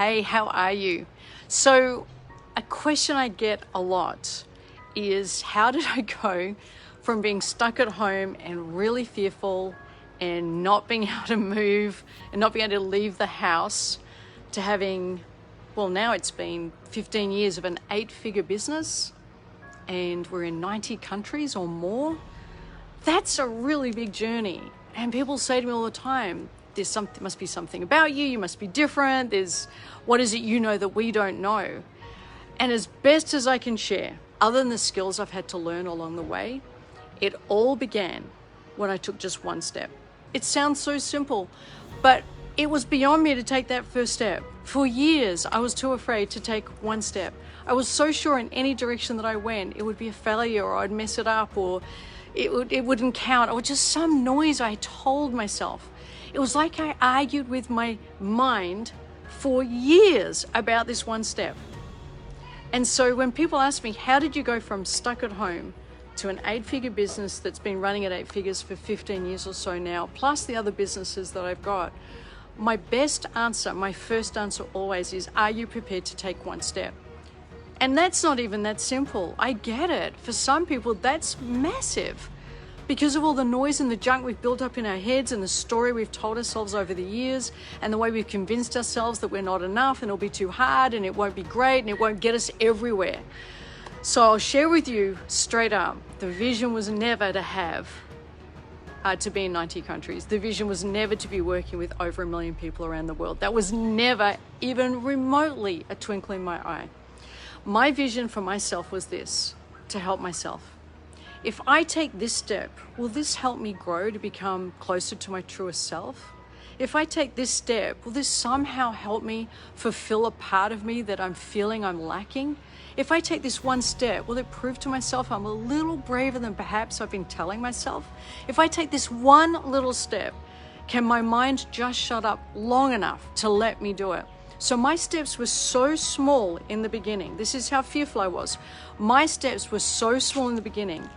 Hey, how are you? So a question I get a lot is, how did I go from being stuck at home and really fearful and not being able to move and not being able to leave the house to having, well, now it's been 15 years of an 8-figure business and we're in 90 countries or more? That's a really big journey. And people say to me all the time, must be something about you must be different, what is it you know that we don't know? And as best as I can share, other than the skills I've had to learn along the way, it all began when I took just one step. It sounds so simple, but it was beyond me to take that first step. For years, I was too afraid to take one step. I was so sure in any direction that I went, it would be a failure, or I'd mess it up, or it wouldn't count, or just some noise I told myself. It was like I argued with my mind for years about this one step. And so when people ask me, how did you go from stuck at home to an 8-figure business that's been running at 8 figures for 15 years or so now, plus the other businesses that I've got, my best answer, my first answer always is, are you prepared to take one step? And that's not even that simple. I get it. For some people, that's massive. Because of all the noise and the junk we've built up in our heads and the story we've told ourselves over the years and the way we've convinced ourselves that we're not enough and it'll be too hard and it won't be great and it won't get us everywhere. So I'll share with you straight up, the vision was never to be in 90 countries. The vision was never to be working with over 1 million people around the world. That was never even remotely a twinkle in my eye. My vision for myself was this, to help myself. If I take this step, will this help me grow to become closer to my truest self? If I take this step, will this somehow help me fulfill a part of me that I'm feeling I'm lacking? If I take this one step, will it prove to myself I'm a little braver than perhaps I've been telling myself? If I take this one little step, can my mind just shut up long enough to let me do it? So my steps were so small in the beginning. This is how fearful I was. My steps were so small in the beginning.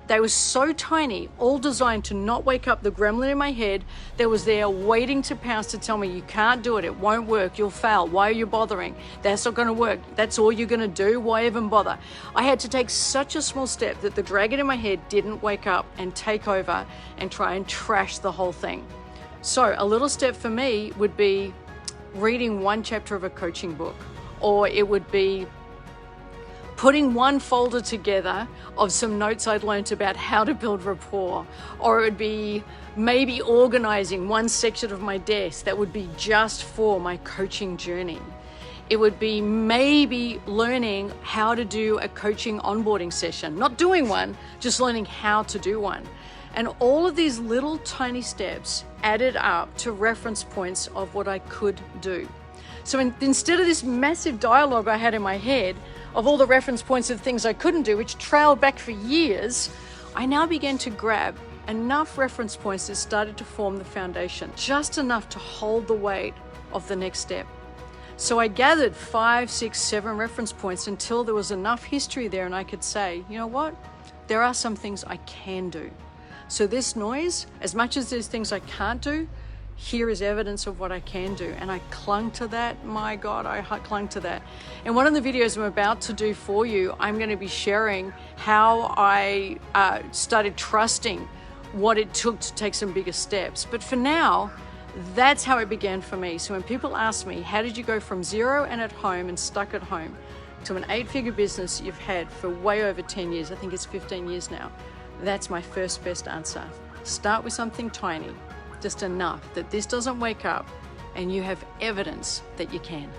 They were so tiny, all designed to not wake up the gremlin in my head that was there waiting to pounce to tell me, you can't do it, it won't work, you'll fail, why are you bothering? That's not gonna work, that's all you're gonna do, why even bother? I had to take such a small step that the dragon in my head didn't wake up and take over and try and trash the whole thing. So a little step for me would be reading one chapter of a coaching book, or it would be putting one folder together of some notes I'd learned about how to build rapport, or it would be maybe organizing one section of my desk that would be just for my coaching journey. It would be maybe learning how to do a coaching onboarding session, not doing one, just learning how to do one. And all of these little tiny steps added up to reference points of what I could do. So instead of this massive dialogue I had in my head of all the reference points of things I couldn't do, which trailed back for years, I now began to grab enough reference points that started to form the foundation, just enough to hold the weight of the next step. So I gathered 5, 6, 7 reference points until there was enough history there and I could say, you know what? There are some things I can do. So this noise, as much as there's things I can't do, here is evidence of what I can do. And I clung to that. My God, I clung to that. And one of the videos I'm about to do for you, I'm going to be sharing how I started trusting what it took to take some bigger steps. But for now, that's how it began for me. So when people ask me, how did you go from 0 and at home and stuck at home to an 8-figure business you've had for way over 10 years, I think it's 15 years now, that's my first best answer. Start with something tiny, just enough that this doesn't wake up and you have evidence that you can.